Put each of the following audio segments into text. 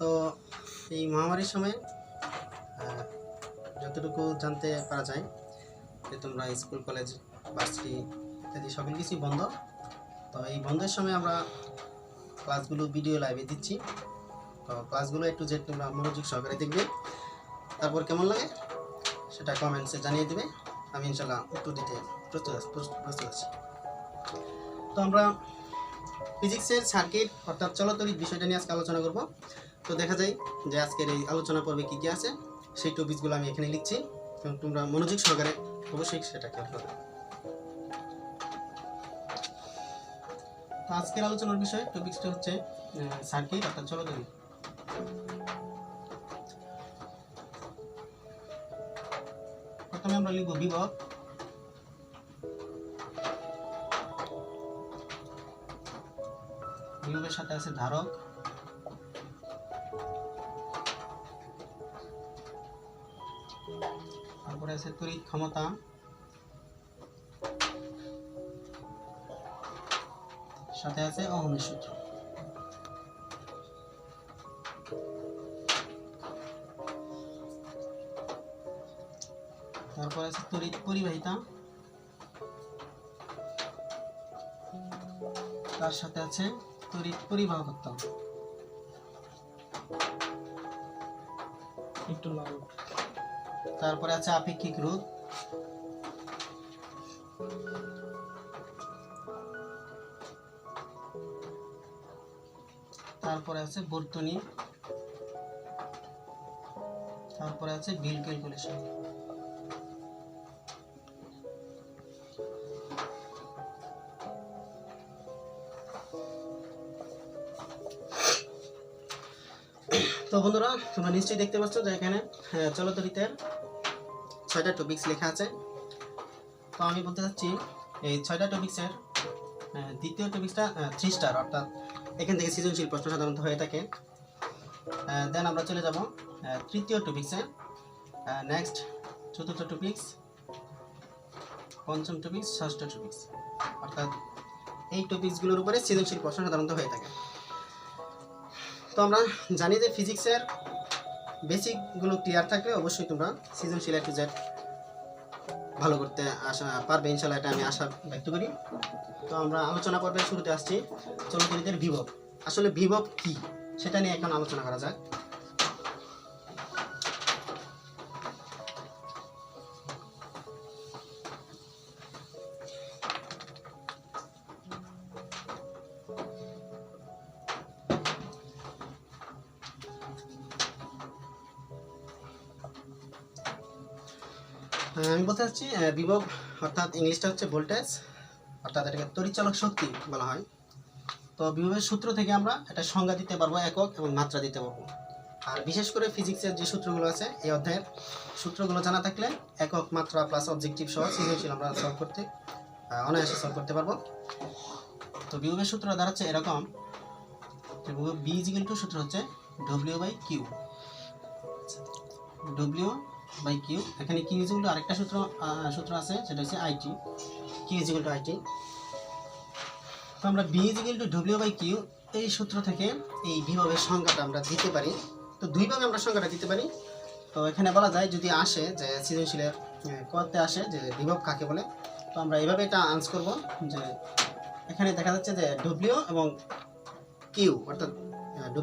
তো এই মহামারীর সময় যতটুকু জানতে পারা যায় যে তোমরা স্কুল কলেজ ভার্সিটি ইত্যাদি সকল কিছুই বন্ধ। তো এই বন্ধের সময় আমরা ক্লাসগুলো ভিডিও লাইভে দিচ্ছি। তো ক্লাসগুলো একটু যে তোমরা মনোযোগ সহকারে দেখবে, তারপর কেমন লাগে সেটা কমেন্টসে জানিয়ে দেবে। আমি ইনশাল্লাহ উত্তর দিতে প্রস্তুত আছি। তো আমরা ফিজিক্সের সার্কিট অর্থাৎ চলতরিৎ বিষয়টা নিয়ে আজকে আলোচনা করব। তো দেখা যায় যে আজকের এই আলোচনা পর্বে কী কী আছে সেই টপিকসগুলো আমি এখানে লিখছি এবং তোমরা মনোযোগ সহকারে অবশ্যই সেটা খেয়াল করবে। তো আজকের আলোচনার বিষয় টপিকসটা হচ্ছে সার্কিট অর্থাৎ চলতরিৎ। প্রথমে আমরা লিখব বিভব। বিভবের সাথে আছে ধারক, তারপরে আছে তড়িৎ ক্ষমতা, সাথে আছে ওহমের সূত্র। তারপর আছে তড়িৎ পরিবাহিতা, তার সাথে আছে তড়িৎ পরিবাহকত্ব। তারপরে আছে আপেক্ষিক রোধ, তারপরে আছে বর্তনী, তারপরে আছে বিল ক্যালকুলেশন। তো বন্ধুরা, তোমরা নিশ্চয়ই দেখতে পাচ্ছ যে এখানে চলতরিতের 6টা টপিকস লেখা আছে। তো আমি বলতে চাচ্ছি এই 6টা টপিক্সের দ্বিতীয় টপিক্সটা 3 স্টার, অর্থাৎ এখান থেকে সৃজনশীল প্রশ্ন সাধারণত হয়ে থাকে। দেন আমরা চলে যাব তৃতীয় টপিক্সে, নেক্সট চতুর্থ টপিক্স, পঞ্চম টপিক্স, ষষ্ঠ টপিক্স, অর্থাৎ এই টপিক্সগুলোর উপরে সৃজনশীল প্রশ্ন সাধারণত হয়ে থাকে। তো আমরা জানি যে ফিজিক্সের বেসিকগুলো ক্লিয়ার থাকলে অবশ্যই তোমরা সৃজনশীল A to Z ভালো করতে পারবে ইনশাল্লাহ, এটা আমি আশা ব্যক্ত করি। তো আমরা আলোচনা পর্বের শুরুতে আসছি চলতরিতের বিভব। আসলে বিভব কি সেটা নিয়ে এখন আলোচনা করা যাক। আমি বলতে চাচ্ছি বিভব অর্থাৎ ইংলিশটা হচ্ছে ভোল্টেজ, অর্থাৎ এটাকে তড়িৎচালক শক্তি বলা হয়। তো বিভবের সূত্র থেকে আমরা এটা সংজ্ঞা দিতে পারবো, একক এবং মাত্রা দিতে পারবো। আর বিশেষ করে ফিজিক্সের যে সূত্রগুলো আছে এই অধ্যায়ের সূত্রগুলো জানা থাকলে একক, মাত্রা প্লাস অবজেক্টিভ সহ সৃজনশীল আমরা অনায়াসে সলভ করতে পারবো। তো বিভবের সূত্র দাঁড়াচ্ছে এরকম, যে বিভব বি ইজিক্যাল টু সূত্র হচ্ছে W/Q। W/Q, এখানে Q ইজিক্যাল টু আরেকটা সূত্র আছে, সেটা হচ্ছে IT, Q is equal to IT। তো আমরা B ইজিক্যাল টু W/Q এই সূত্র থেকে এই বিভবের সংখ্যাটা আমরা দিতে পারি। তো দুইভাবে আমরা সংখ্যাটা দিতে পারি। তো এখানে বলা যায় যদি আসে যে সৃজনশীলের করতে আসে যে বিভব কাকে বলে, তো আমরা এইভাবে এটা আনসার করব যে এখানে দেখা যাচ্ছে যে W এবং Q, অর্থাৎ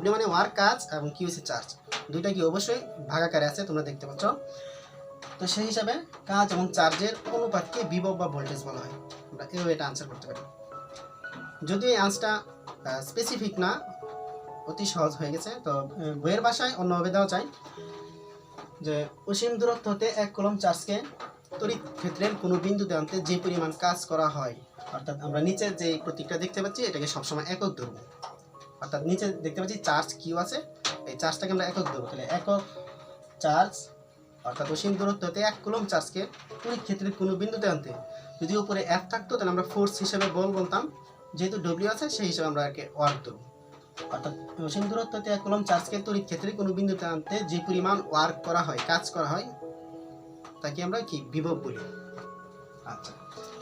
W মানে ওয়ার্ক, কাজ, এবং Q হচ্ছে চার্জ, দুইটা কি অবশ্যই ভাগাকারে আছে, তোমরা দেখতে পাচ্ছ। তো সেই হিসাবে কাজ এবং চার্জের অনুপাতকে বিভব বা ভোল্টেজ বলা হয়। আমরা এভাবে এটা আনসার করতে পারি। যদিও এই আনসারটা স্পেসিফিক না, অতি সহজ হয়ে গেছে। তো বইয়ের ভাষায় অন্যভাবে দেওয়া যায় যে অসীম দূরত্ব হতে 1 কুলম্ব চার্জকে তড়িৎ ক্ষেত্রের কোনো বিন্দুতে আনতে যে পরিমাণ কাজ করা হয়, অর্থাৎ আমরা নিচে যে প্রতীকটা দেখতে পাচ্ছি এটাকে সবসময় একক ধরবো। অর্থাৎ নিচে দেখতে পাচ্ছি চার্জ Q আছে, এই চার্জটাকে আমরা একক ধরবো। তাহলে একক চার্জ অর্থাৎ অসীম দূরত্ব হতে 1 কুলম্ব চার্জকে তড়িৎ ক্ষেত্রের কোনো বিন্দুতে আনতে যদি উপরে F থাকতো তাহলে আমরা ফোর্স হিসেবে বল বলতাম, যেহেতু W আছে সেই হিসেবে আমরা একে ওয়ার্ক ধরবো। অর্থাৎ অসীম দূরত্ব হতে 1 কুলম্ব চার্জকে তড়িৎ ক্ষেত্রে কোনো বিন্দুতে আনতে যে পরিমাণ ওয়ার্ক করা হয়, কাজ করা হয়, তাকে আমরা কি বিভব বলি। আচ্ছা,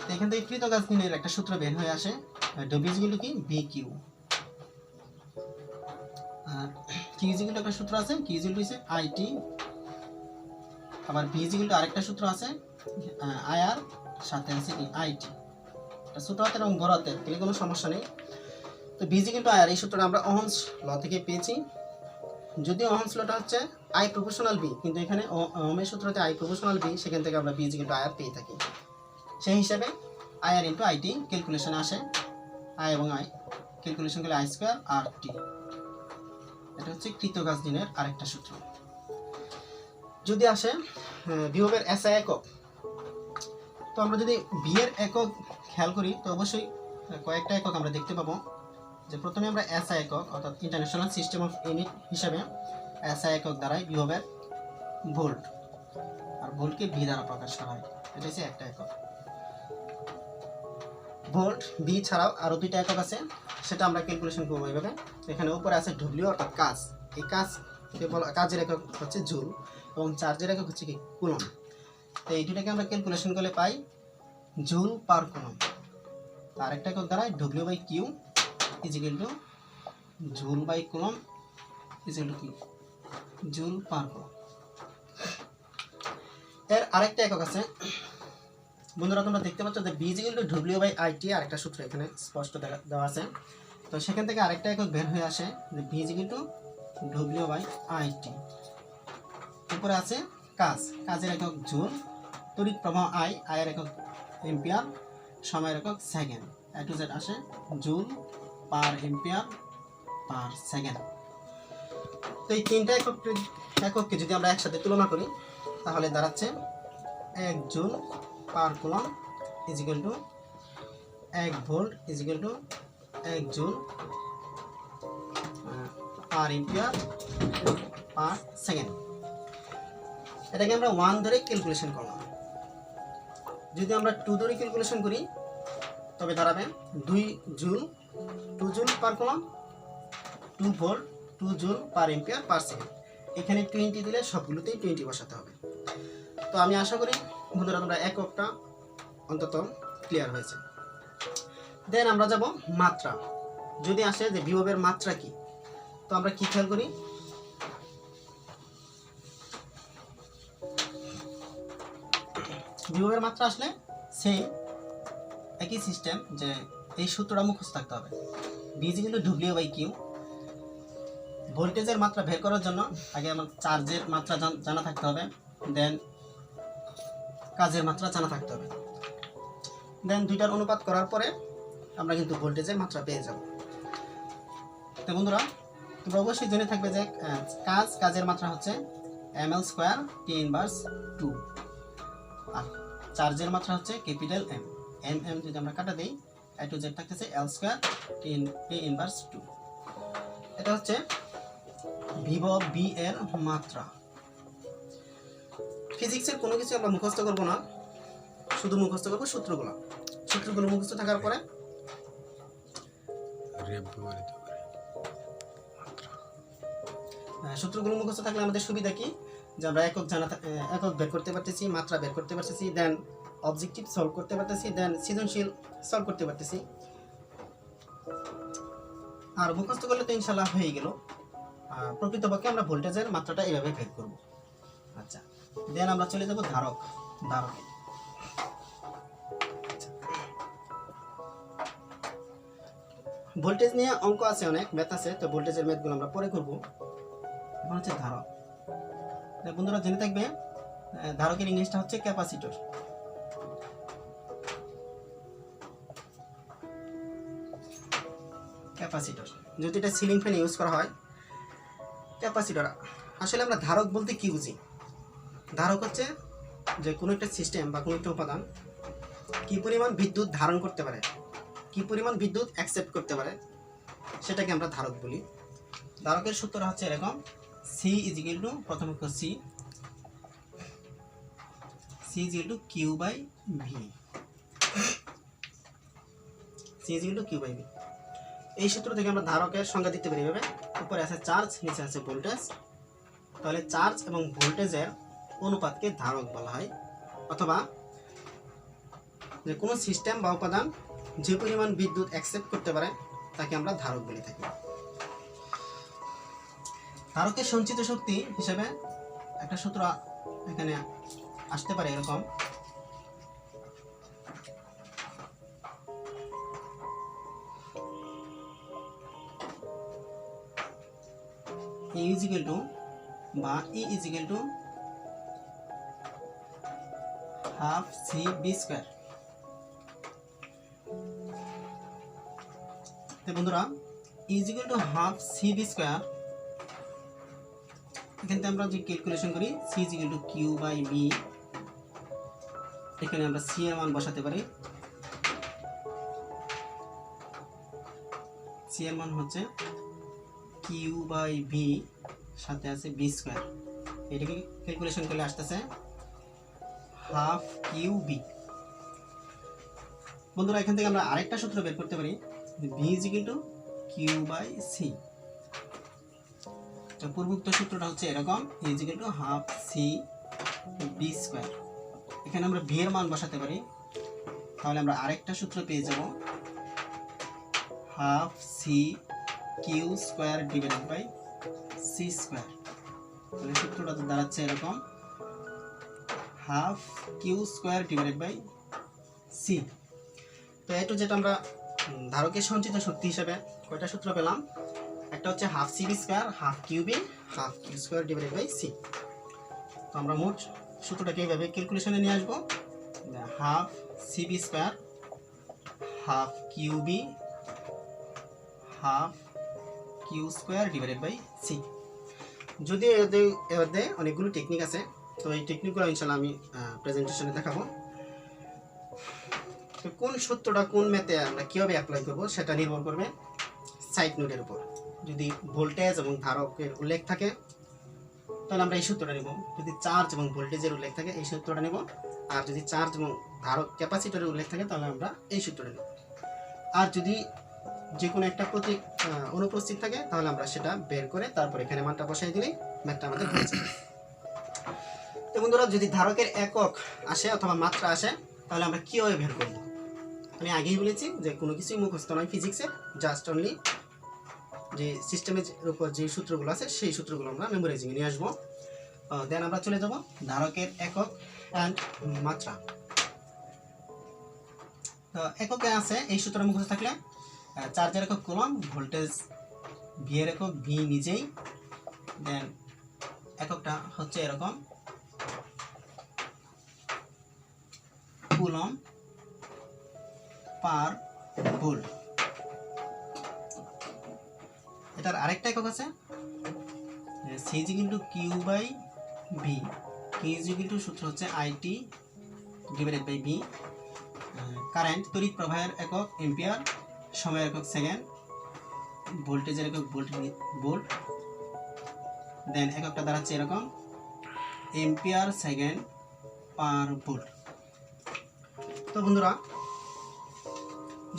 তো এখান থেকে কৃত কাজ নির্ণয়ের একটা সূত্র বের হয়ে আসে, W ইকুয়াল টু কি BQ। Q is equal to একটা সূত্র আছে, কিউ ইজ ইকুয়াল টু হচ্ছে আইটি, আবার বি ইজ ইকুয়াল টু আরেকটা সূত্র আছে আইআর, সাথে আছে কি আইটি। ছোট হাতের এবং বড় হাতের এগুলো কোনো সমস্যা নেই। তো B is equal to IR এই সূত্রটা আমরা ওহমস ল থেকে পেয়েছি। যদিও ওহমস লটা হচ্ছে আই প্রপোর্শনাল বি, কিন্তু এখানে ওহমের সূত্রতে আই প্রপোর্শনাল বি, সেখান থেকে আমরা B is equal to IR পেয়ে থাকি। সেই হিসাবে আইআর ইন্টু আইটি ক্যালকুলেশনে আসে, আই এবং আই ক্যালকুলেশন করলে আই স্কোয়ার আর টি। এটা হচ্ছে কৃতকাজদিনের আরেকটা সূত্র। যদি আসে বিভবের এসআই একক, তো আমরা যদি বি এর একক খেয়াল করি তো অবশ্যই কয়েকটা একক আমরা দেখতে পাবো। যে প্রথমে আমরা এসআই একক অর্থাৎ ইন্টারন্যাশনাল সিস্টেম অফ ইউনিট হিসাবে এসআই একক দ্বারাই বিভবের ভোল্ট, আর ভোল্টকে ভি দ্বারা প্রকাশ করা হয়, এটা হচ্ছে একটা একক। ভোল্ট বি ছাড়াও আরও দুইটা একক আছে, সেটা আমরা ক্যালকুলেশন করবো এইভাবে। এখানে উপরে আছে ডব্লিউ অর্থাৎ কাজ, এই কাজের একক হচ্ছে জুল এবং চার্জের একক হচ্ছে কি কুলম। তো এই দুটাকে আমরা ক্যালকুলেশন করলে পাই জুল পার কুলম। আরেকটা একক দ্বারা W by Q is equal to joule by coulomb is equal to কি জুল পার কুলম। এর আরেকটা একক আছে বন্ধুরা, তোমরা দেখতে পাচ্ছ যে B is equal to W by IT, আরেকটা সূত্র এখানে স্পষ্ট দেওয়া আছে। তো সেখান থেকে আরেকটা একক বের হয়ে আসে যে B is equal to W by IT. উপরে আছে কাজ, কাজের একক জুল, তড়িৎ প্রবাহ আই, আয়ের একক এম্পিয়ার, সময়ের একক সেকেন্ড, এ টু জেড আসে joule per ampere per second. তো এই তিনটা এককে যদি আমরা একসাথে তুলনা করি তাহলে দাঁড়াচ্ছে 1 joule per coulomb is equal two 1 volt is equal two 1 joule per ampere per second. এটাকে আমরা 1 ধরে ক্যালকুলেশন করলাম। যদি আমরা 2 ধরে ক্যালকুলেশন করি তবে দাঁড়াবে 2 joule 2 joule per coulomb, 2 volt 2 joule per ampere per second. এখানে 20 দিলে সবগুলোতেই 20 বসাতে হবে। তো আমি আশা করি বন্ধুরা তোমরা এককটা অন্তত ক্লিয়ার হয়েছে। দেন আমরা যাব মাত্রা। যদি আসে যে বিভবের মাত্রা কি, তো আমরা কি খেয়াল করি, বিভবের মাত্রা আসলে সেই একই সিস্টেম, যে এই সূত্রটা মুখস্থ থাকতে হবে। B is equal to W by Q. ভোল্টেজের মাত্রা বের করার জন্য আগে আমার চার্জের মাত্রা জানা থাকতে হবে, দেন কাজের মাত্রা জানা থাকতে হবে, দেন দুইটার অনুপাত করার পরে আমরা কিন্তু ভোল্টেজের মাত্রা পেয়ে যাব। তো বন্ধুরা তোমরা অবশ্যই জেনে থাকবে যে কাজের মাত্রা হচ্ছে ml স্কোয়ার টি ইনভার্স 2, আর চার্জের মাত্রা হচ্ছে ক্যাপিটাল এম। এম যদি আমরা কাটা দিই এ টু জেড থাকতেছে এল স্কোয়ার টি ইনভার্স 2। এটা হচ্ছে বিভব বি এর মাত্রা। ফিজিক্সের কোনো কিছু আমরা মুখস্থ করবো না, শুধু মুখস্থ করবো সূত্রগুলো মুখস্থ থাকার পরে সূত্রগুলো মুখস্থ থাকলে আমাদের সুবিধা কি, যে আমরা একক বের করতে পারতেছি, মাত্রা বের করতে পারতেছি, দেন অবজেক্টিভ সলভ করতে পারতেছি, দেন সৃজনশীল সলভ করতে পারতেছি। আর মুখস্থ করলে তো ইনশাল্লাহ হয়ে গেল। প্রকৃতপক্ষে আমরা ভোল্টেজের মাত্রাটা এইভাবে বের করব। আচ্ছা, দেন আমরা চলে যাব ধারকে। ভোল্টেজ নিয়ে অঙ্ক আছে, অনেক ম্যাথ আছে, তো ভোল্টেজের ম্যাথগুলো আমরা পরে করব। এখন হচ্ছে ধারক। বন্ধুরা জেনে থাকবে ধারকের ইংলিশটা হচ্ছে ক্যাপাসিটর। যদি এটা সিলিং ফ্যান ইউজ করা হয়, ক্যাপাসিটর। আসলে আমরা ধারক বলতে কি বুঝি? ধারক হচ্ছে যে কোনো একটা সিস্টেম বা কোনো একটা উপাদান কি পরিমাণ বিদ্যুৎ ধারণ করতে পারে, কি পরিমাণ বিদ্যুৎ অ্যাকসেপ্ট করতে পারে, সেটাকে আমরা ধারক বলি। ধারকের সূত্র হচ্ছে এরকম, সি ইজ ইকুয়াল টু, প্রথমে C is equal to Q by V. C is equal to Q by V. এই সূত্র থেকে আমরা ধারকের সংজ্ঞা দিতে পারি এভাবে, উপরে আছে চার্জ, নিচে আছে ভোল্টেজ। তাহলে চার্জ এবং ভোল্টেজের অনুপাতকে ধারক বলা হয়, অথবা যে কোনো সিস্টেম বা উপাদান যে পরিমাণ বিদ্যুৎ অ্যাকসেপ্ট করতে পারে তাকে আমরা ধারক বলে থাকি। ধারকের সঞ্চিত শক্তি হিসেবে একটা সূত্র এখানে আসতে পারে এরকম, E is equal to বা E is equal to half CB square. তো বন্ধুরা E is equal to half CB square, এখান থেকে আমরা যে ক্যালকুলেশন করি C is equal to Q by B, এখানে আমরা C এর মান বসাতে পারি। C এর মান হচ্ছে Q by B, সাথে আছে B স্কয়ার, এটাকে ক্যালকুলেশন করলে আসতেছে হাফ QB। বন্ধুরা এখান থেকে আমরা আরেকটা সূত্র বের করতে পারি, B is equal to Q by C। তো পূর্বোক্ত সূত্রটা হচ্ছে এরকম, E is equal to half CB square. এখানে আমরা B এর মান বসাতে পারি, তাহলে আমরা আরেকটা সূত্র পেয়ে যাব, half CQ square divided by C square. তাহলে সূত্রটা দাঁড়াচ্ছে এরকম, half Q square divided by C. তো এটা যেটা আমরা ধারকের সঞ্চিত শক্তি হিসেবে কয়টা সূত্র পেলাম, একটা হচ্ছে half CV square, half QV, half Q square divided by C. তো আমরা মোট সূত্রটাকে এইভাবে ক্যালকুলেশনে নিয়ে আসবো, half CV square, half QV, half Q square divided by C. যদিও এর অনেকগুলো টেকনিক আছে, তো এই টেকনিকগুলো ইনশাআল্লাহ আমি প্রেজেন্টেশনে দেখাবো। তো কোন সূত্রটা কোন ম্যাথে আমরা কীভাবে অ্যাপ্লাই করব সেটা নির্ভর করবে সাইড নোটের উপর। যদি ভোল্টেজ এবং ধারকের উল্লেখ থাকে তাহলে আমরা এই সূত্রটা নেব, যদি চার্জ এবং ভোল্টেজের উল্লেখ থাকে এই সূত্রটা নেব, আর যদি চার্জ এবং ধারক ক্যাপাসিটরের উল্লেখ থাকে তাহলে আমরা এই সূত্রটা নেব। আর যদি যে কোনো একটা প্রতীক অনুপস্থিত থাকে তাহলে আমরা সেটা বের করে তারপর এখানে মানটা বসাই দিলেই ম্যাথটা আমাদের হয়ে যাবে। তো বন্ধুরা যদি ধারকের একক আসে অথবা মাত্রা আসে তাহলে আমরা কীভাবে বের করব, আমি আগেই বলেছি যে কোনো কিছুই মুখস্থ নয় ফিজিক্সের, জাস্ট অনলি যে সিস্টেমের উপর যে সূত্রগুলো আছে সেই সূত্রগুলো আমরা মেমোরাইজিংয়ে নিয়ে আসবো। দেন আমরা চলে যাব ধারকের একক অ্যান্ড মাত্রা। তো এককে আছে এই সূত্র মুখস্থ থাকলে, চার্জের একক কুলম্ব, ভোল্টেজ ভি এর একক ভি নিজেই, দেন এককটা হচ্ছে এরকম কুলম্ব পার ভোল্ট। এটার আরেকটা একক আছে C is equal to Q by V, Q is equal to সূত্র হচ্ছে IT divided by V. Current তড়িৎ প্রবাহের একক এম্পিয়ার, সময়ের একক সেকেন্ড, ভোল্টেজের একক ভোল্ট, দেন এককটা দাঁড়াচ্ছে এরকম এম্পিয়ার সেকেন্ড পার ভোল্ট। তো বন্ধুরা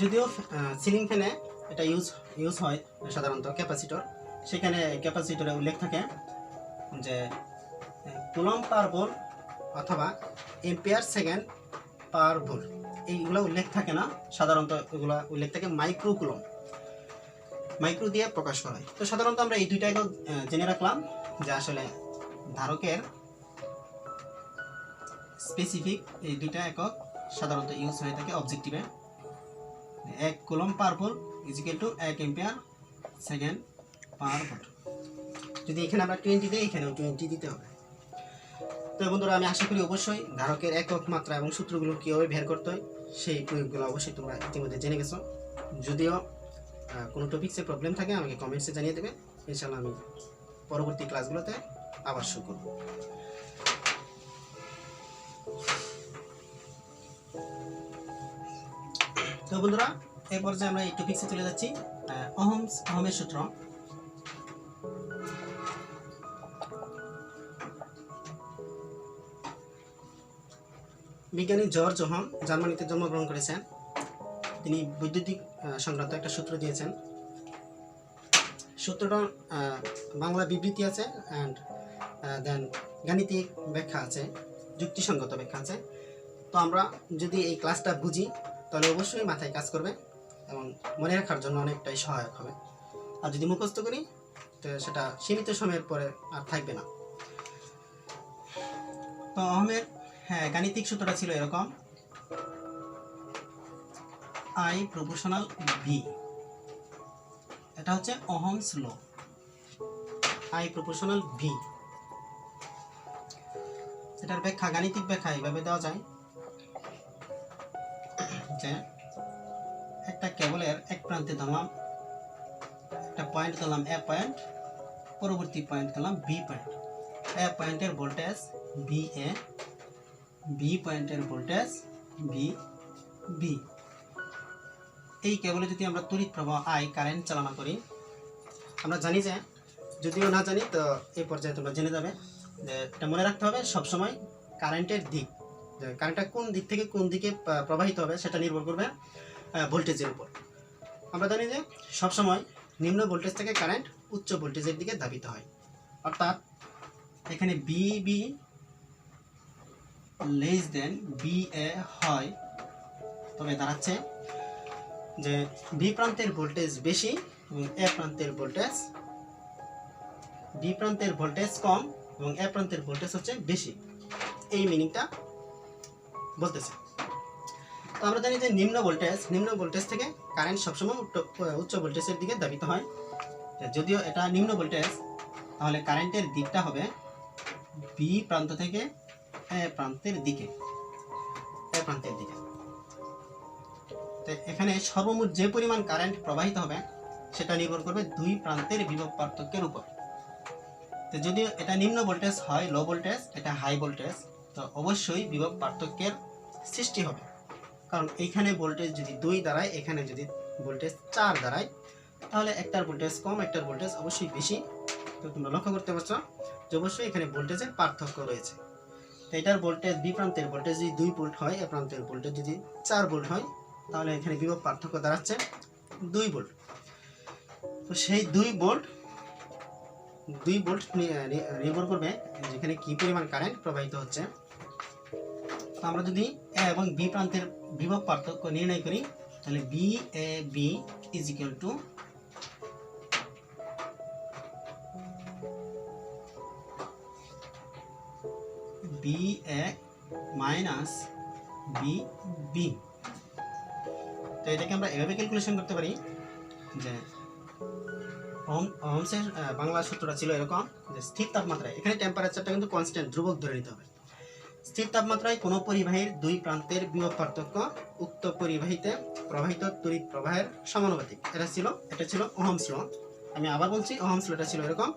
যদিও সিলিং ফ্যানে এটা ইউজ হয় সাধারণত ক্যাপাসিটর, সেখানে ক্যাপাসিটরে উল্লেখ থাকে যে কুলম্ব পার ভোল্ট অথবা এম্পিয়ার সেকেন্ড পার ভোল্ট, এইগুলো উল্লেখ থাকে না, সাধারণত এগুলো উল্লেখ থাকে মাইক্রো কুলম্ব, মাইক্রো দিয়ে প্রকাশ করা হয়। তো সাধারণত আমরা এই দুইটা একক জেনে রাখলাম যে আসলে ধারকের স্পেসিফিক এই দুইটা একক সাধারণত ইউজ হয়ে থাকে অবজেক্টিভে। 1 coulomb per volt is equal two 1 ampere second per volt. যদি এখানে আমরা 20 দিই এখানেও 20 দিতে হবে। তো বন্ধুরা আমি আশা করি অবশ্যই ধারকের একক মাত্রা এবং সূত্রগুলো কীভাবে বের করতে হয় সেই প্রয়োগগুলো অবশ্যই তোমরা ইতিমধ্যে জেনে গেছো। যদিও কোনো টপিক্সে প্রবলেম থাকে আমাকে কমেন্টসে জানিয়ে দেবে, ইনশাআল্লাহ আমি পরবর্তী ক্লাসগুলোতে আবার শুরু করব। তো বন্ধুরা এই পর্যায়ে আমরা এই টপিক্সে চলে যাচ্ছি, ওহমের সূত্র। বিজ্ঞানী জর্জ ওহম জার্মানিতে জন্মগ্রহণ করেছেন। তিনি বৈদ্যুতিক সংক্রান্ত একটা সূত্র দিয়েছেন। সূত্রটা বাংলা বিবৃতি আছে অ্যান্ড দেন গাণিতিক ব্যাখ্যা আছে, যুক্তিসঙ্গত ব্যাখ্যা আছে। তো আমরা যদি এই ক্লাসটা বুঝি তাহলে অবশ্যই মাথায় কাজ করবে এবং মনে রাখার জন্য অনেকটাই সহায়ক হবে। আর যদি মুখস্থ করি তো সেটা সীমিত সময়ের পরে আর থাকবে না। তো ওহমের গাণিতিক সূত্রটা ছিল এরকম, I প্রপোর্শনাল ভি, এটা হচ্ছে Ohm's law, I proportional V. এটার ব্যাখ্যা, গাণিতিক ব্যাখ্যা এইভাবে দেওয়া যায় যে একটা কেবলের এক প্রান্তে ধরলাম, একটা পয়েন্ট ধরলাম এ পয়েন্ট, পরবর্তী পয়েন্ট ধরলাম বি পয়েন্ট। এ পয়েন্টের ভোল্টেজ ভি এ, বি পয়েন্টের ভোল্টেজ ভি বি। এই কেবলে যদি আমরা তড়িৎ প্রবাহ আই কারেন্ট চালনা করি, আমরা জানি যে, যদিও না জানি তো এই পর্যায়ে তোমরা জেনে যাবে যে এটা মনে রাখতে হবে সবসময় কারেন্টের দিক, যে কারেন্টটা কোন দিক থেকে কোন দিকে প্রবাহিত হবে সেটা নির্ভর করবে ভোল্টেজের উপর। আমরা জানি যে সবসময় নিম্ন ভোল্টেজ থেকে কারেন্ট উচ্চ ভোল্টেজের দিকে ধাবিত হয়, অর্থাৎ এখানে V B less than V A হয়, তবে দাঁড়াচ্ছে যে বি প্রান্তের ভোল্টেজ বেশি এবং এ প্রান্তের ভোল্টেজ, বি প্রান্তের ভোল্টেজ কম এবং এ প্রান্তের ভোল্টেজ হচ্ছে বেশি, এই মিনিংটা বলতেছে। তো আমরা জানি যে নিম্ন ভোল্টেজ থেকে কারেন্ট সবসময় উচ্চ ভোল্টেজের দিকে ধাবিত হয়। যদিও এটা নিম্ন ভোল্টেজ, তাহলে কারেন্টের দিকটা হবে বি প্রান্ত থেকে এ প্রান্তের দিকে, তো এখানে সর্বমোট যে পরিমাণ কারেন্ট প্রবাহিত হবে সেটা নির্ভর করবে দুই প্রান্তের বিভব পার্থক্যের উপর। তো যদিও এটা নিম্ন ভোল্টেজ হয়, লো ভোল্টেজ, এটা হাই ভোল্টেজ, তো অবশ্যই বিভব পার্থক্যের সৃষ্টি হবে, কারণ এইখানে ভোল্টেজ যদি 2 দাঁড়ায়, এখানে যদি ভোল্টেজ 4 দাঁড়ায়, তাহলে একটার ভোল্টেজ কম, একটার ভোল্টেজ অবশ্যই বেশি। তো তোমরা লক্ষ্য করতে পারছো যে অবশ্যই এখানে ভোল্টেজের পার্থক্য রয়েছে। তো এটার ভোল্টেজ, বি প্রান্তের ভোল্টেজ যদি 2 ভোল্ট হয়, এ প্রান্তের ভোল্টেজ যদি 4 ভোল্ট হয়, তাহলে এখানে বিভব পার্থক্য দাঁড়াচ্ছে 2 ভোল্ট। তো সেই 2 ভোল্ট নির্ভর করবে যেখানে কি পরিমাণ কারেন্ট প্রবাহিত হচ্ছে। তো আমরা যদি এ এবং বি প্রান্তের বিভব পার্থক্য নির্ণয় করি, তাহলে B A B is equal to B A minus B B. তো এটাকে আমরা এভাবে ক্যালকুলেশন করতে পারি যে ওহমসের বাংলা সূত্রটা ছিল এরকম যে স্থির তাপমাত্রায়, এখানে টেম্পারেচারটা কিন্তু কনস্ট্যান্ট, ধ্রুবক ধরে নিতে হবে। স্থির তাপমাত্রায় কোনো পরিবাহীর দুই প্রান্তের বিভব পার্থক্য উক্ত পরিবাহীতে প্রবাহিত তড়িৎ প্রবাহের সমানুপাতিক। এটা ছিল ওহমস ল। আমি আবার বলছি, ওহমস লটা ছিল এরকম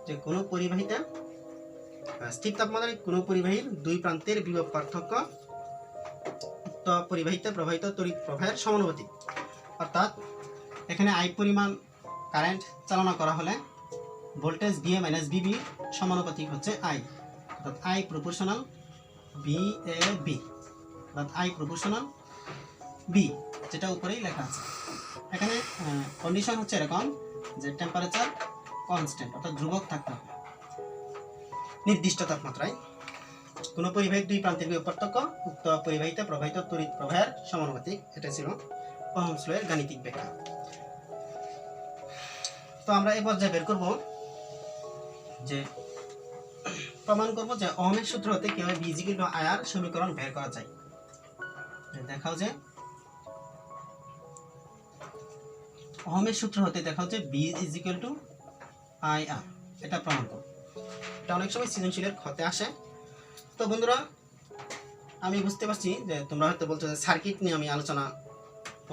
যে কোনো পরিবাহীতে, স্থির তাপমাত্রায় কোনো পরিবাহীর দুই প্রান্তের বিভব পার্থক্য উক্ত পরিবাহীতে প্রবাহিত তড়িৎ প্রবাহের সমানুপাতিক। অর্থাৎ এখানে আই পরিমাণ কারেন্ট চালনা করা হলে ভোল্টেজ বি এ মাইনাস বিবি সমানুপাতিক হচ্ছে আই, অর্থাৎ I proportional B A B, অর্থাৎ আই প্রপোর্শনাল বি, যেটা উপরেই লেখা আছে। এখানে কন্ডিশন হচ্ছে এরকম যে টেম্পারেচার কনস্ট্যান্ট, অর্থাৎ ধ্রুবক থাকতে হবে নির্দিষ্ট তাপমাত্রায়। কোনো পরিবাহীর দুই প্রান্তের বিভব পার্থক্য উক্ত পরিবাহীতে প্রবাহিত তড়িৎ প্রবাহের সমানুপাতিক। এটা ছিল ওহমস ল এর গাণিতিক ব্যাখ্যা। তো আমরা এই পর্যায়ে বের করব যে প্রমাণ করব যে ওহমের সূত্র হতে কিভাবে বি ইকুয়াল টু আই আর সমীকরণ বের করা যায়। দেখাও যে ওহমের সূত্র হতে দেখাও যে বি ইকুয়াল টু আই আর, এটা প্রমাণ করব। এটা অনেক সময় সৃজনশীলের ক্ষতে আসে। তো বন্ধুরা, আমি বুঝতে পারছি যে তোমরা হয়তো বলছো যে সার্কিট নিয়ে আমি আলোচনা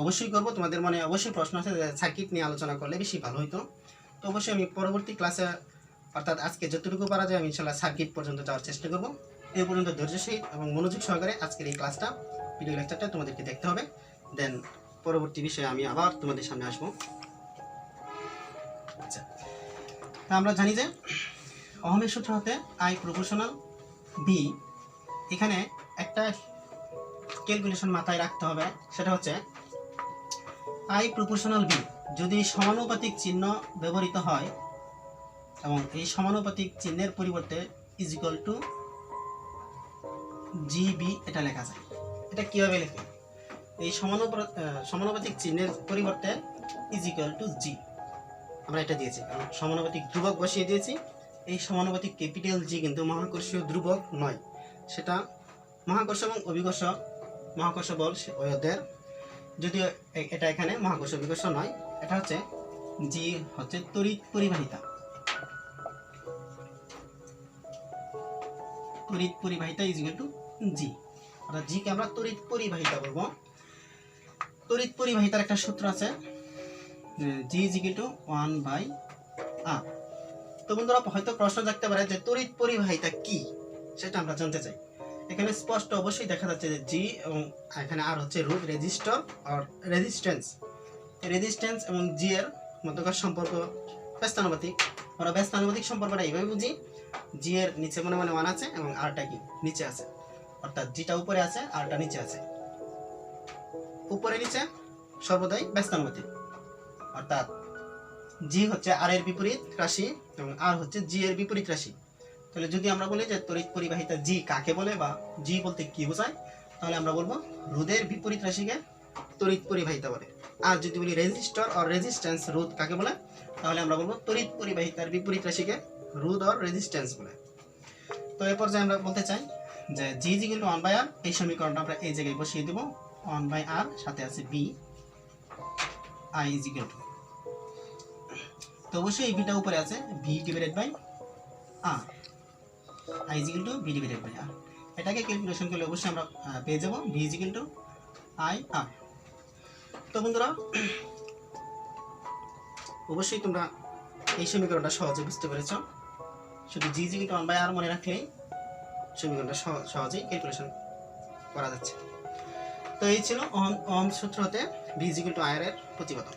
অবশ্যই করব, তোমাদের মনে অবশ্যই প্রশ্ন আছে যে সার্কিট নিয়ে আলোচনা করলে বেশি ভালো হতো। তো অবশ্যই আমি পরবর্তী ক্লাসে, অর্থাৎ আজকে যতটুকু পারা যায় আমি ইনশাআল্লাহ সার্কিট পর্যন্ত যাওয়ার চেষ্টা করব। এই পর্যন্ত ধৈর্যশীল এবং মনোযোগ সহকারে আজকের এই ক্লাসটা, ভিডিও লেকচারটা তোমাদেরকে দেখতে হবে। দেন পরবর্তী বিষয়ে আমি আবার তোমাদের সামনে আসবো। আচ্ছা, তা আমরা জানি যে ওহমের সূত্র হতে আই প্রপোর্শনাল বি, এখানে একটা ক্যালকুলেশন মাথায় রাখতে হবে, সেটা হচ্ছে আই প্রপোর্শনাল বি যদি সমানুপাতিক চিহ্ন ব্যবহৃত হয় এবং এই সমানুপাতিক চিহ্নের পরিবর্তে is equal to G B এটা লেখা যায়। এটা কিভাবে লেখে? এই সমানুপাতিক চিহ্নের পরিবর্তে ইজ ইকুয়াল টু জি, আমরা এটা দিয়েছি, কারণ সমানুপাতিক ধ্রুবক বসিয়ে দিয়েছি। এই সমানুপাতিক ক্যাপিটাল জি কিন্তু মহাকর্ষীয় ধ্রুবক নয়, সেটা মহাকর্ষ এবং অভিকর্ষ মহাকর্ষ বল ওদের, যদিও এটা এখানে মহাকর্ষ অভিকর্ষ নয়, এটা হচ্ছে জি হচ্ছে তড়িৎ পরিবাহিতা। তড়িৎ পরিবাহিতা ইজ ইকুয়াল টু জি, অর্থাৎ জি কে আমরা তড়িৎ পরিবাহিতা বলবো। তড়িৎ পরিবাহিতার একটা সূত্র আছে, জি ইজ ইকুয়াল টু 1/r। তো বন্ধুরা হয়তো প্রশ্ন থাকতে পারে যে তড়িৎ পরিবাহিতা কি, সেটা আমরা জানতে চাই। এখানে স্পষ্ট অবশ্যই দেখা যাচ্ছে যে জি এবং এখানে আর হচ্ছে রোধ, রেজিস্টর আর রেজিস্ট্যান্স। রেজিস্ট্যান্স এবং জি এর মধ্যকার সম্পর্ক ব্যস্তানুপাতিক। আমরা ব্যস্তানুপাতিক সম্পর্কটা এইভাবে বুঝি, জি এর নিচে মনে মনে 1 আছে এবং আরটা কি নিচে আছে, অর্থাৎ জিটা উপরে আছে আরটা নিচে আছে। উপরে নিচে সর্বদাই ব্যস্তানুপাতিক, অর্থাৎ জি হচ্ছে আর এর বিপরীত রাশি এবং আর হচ্ছে জি এর বিপরীত রাশি। তাহলে যদি আমরা বলি যে তড়িৎ পরিবাহিতা জি কাকে বলে বা জি বলতে কি বোঝায়, তাহলে আমরা বলবো রোধের বিপরীত রাশিকে তড়িৎ পরিবাহিতা বলে। আর যদি বলি রেজিস্টর আর রেজিস্ট্যান্স রোধ কাকে বলে, তাহলে আমরা বলবো তড়িৎ পরিবাহিতার বিপরীত রাশিকে রোধ আর রেজিস্ট্যান্স বলে। তো এরপর যে আমরা বলতে চাই যে জি ইজ ইকুয়াল টু 1/r, এই সমীকরণটা আমরা এই জায়গায় বসিয়ে দেব। 1/r সাথে আছে V, I is equal to, তো অবশ্যই এই বিটা উপরে আছে V divided by R, I is equal to V divided by R. এটাকে ক্যালকুলেশন করলে অবশ্যই আমরা পেয়ে যাব V is equal to I R. তো বন্ধুরা অবশ্যই তোমরা এই সমীকরণটা সহজে বুঝতে পেরেছ। শুধু জি ইজ ইকুয়াল টু 1/r মনে রাখলেই সমীকরণটা সহজেই ক্যালকুলেশন করা যাচ্ছে। তো এই ছিল ওহম সূত্রতে V is equal to I এর প্রতিপাদন।